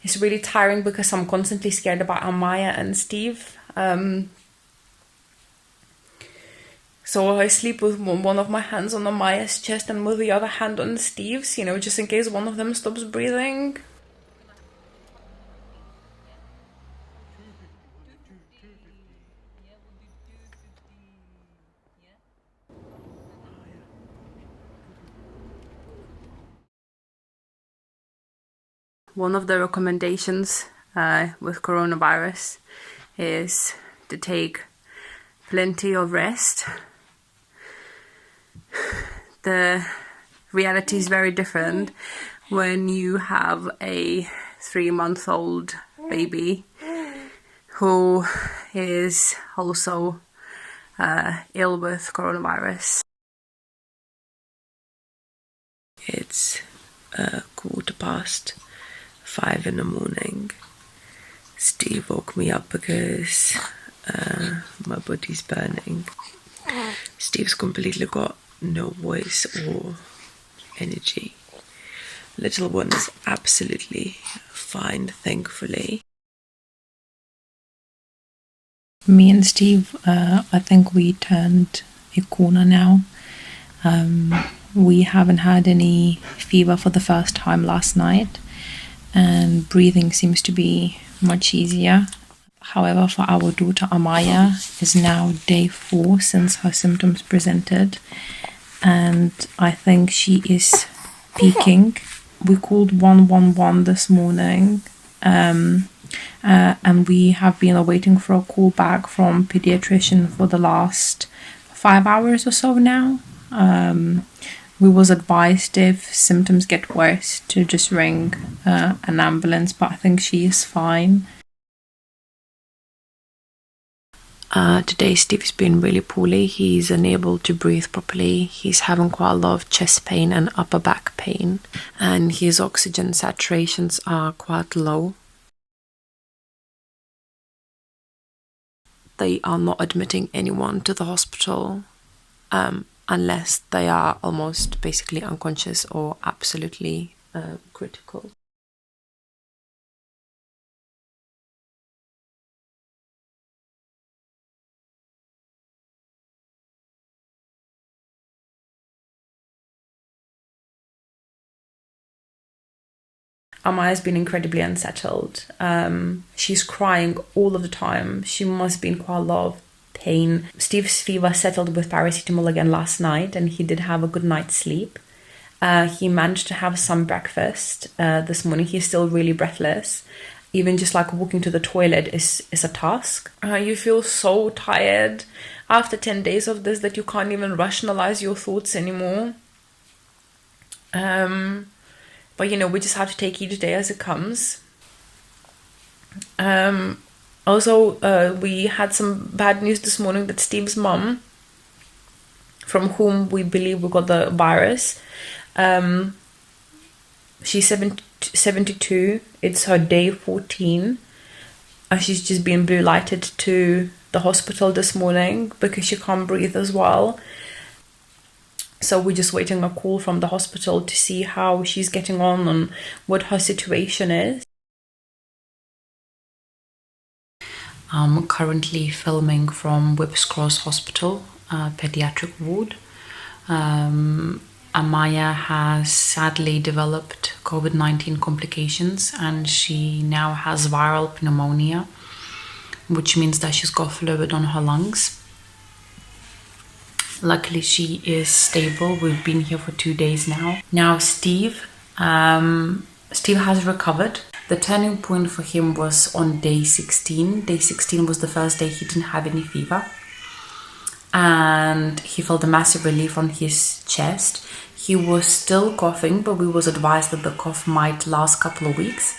It's really tiring because I'm constantly scared about Amaya and Steve. So I sleep with one of my hands on Amaya's chest and with the other hand on Steve's, just in case one of them stops breathing. One of the recommendations with coronavirus is to take plenty of rest. The reality is very different when you have a 3-month-old baby who is also ill with coronavirus. It's 5:15 in the morning. Steve woke me up because my body's burning. Steve's completely got no voice or energy. Little one is absolutely fine, thankfully. Me and Steve, I think we turned a corner now. We haven't had any fever for the first time last night, and breathing seems to be much easier. However, for our daughter Amaya, is now day 4 since her symptoms presented, and I think she is peaking. We called 111 this morning, and we have been awaiting for a call back from pediatrician for the last 5 hours or so now. We was advised if symptoms get worse to just ring an ambulance, but I think she is fine. Today Steve's been really poorly. He's unable to breathe properly. He's having quite a lot of chest pain and upper back pain, and his oxygen saturations are quite low. They are not admitting anyone to the hospital unless they are almost basically unconscious or absolutely critical. Amaya's been incredibly unsettled. She's crying all of the time. She must be in quite a lot of pain. Steve's fever settled with paracetamol again last night, and he did have a good night's sleep. He managed to have some breakfast this morning. He's still really breathless. Even just like walking to the toilet is a task. You feel so tired after 10 days of this that you can't even rationalize your thoughts anymore. But we just have to take each day as it comes. Also, we had some bad news this morning that Steve's mum, from whom we believe we got the virus, she's 72. It's her day 14. She's just been blue lighted to the hospital this morning because she can't breathe as well. So we're just waiting a call from the hospital to see how she's getting on and what her situation is. I'm currently filming from Whipps Cross Hospital, pediatric ward. Amaya has sadly developed Covid-19 complications, and she now has viral pneumonia, which means that she's got fluid on her lungs. Luckily, she is stable. We've been here for 2 days now. Now, Steve has recovered. The turning point for him was on day 16. Day 16 was the first day he didn't have any fever. And he felt a massive relief on his chest. He was still coughing, but we was advised that the cough might last a couple of weeks.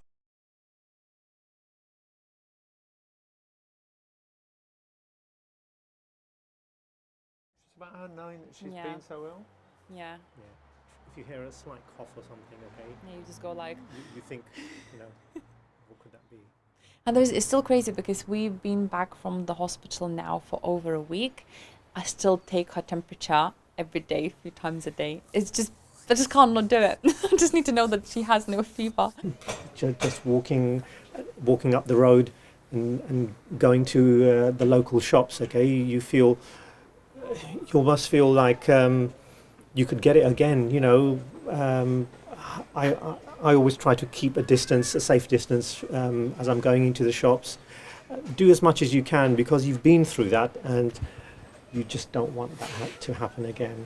About her knowing that she's been so ill? Yeah. If you hear a slight cough or something, okay? Yeah, you just go like... You think, what could that be? And it's still crazy because we've been back from the hospital now for over a week. I still take her temperature every day, a few times a day. It's just I just can't not do it. I just need to know that she has no fever. Just walking up the road and going to the local shops, okay, you almost feel like you could get it again, you know. I always try to keep a safe distance as I'm going into the shops. Do as much as you can because you've been through that and you just don't want that to happen again.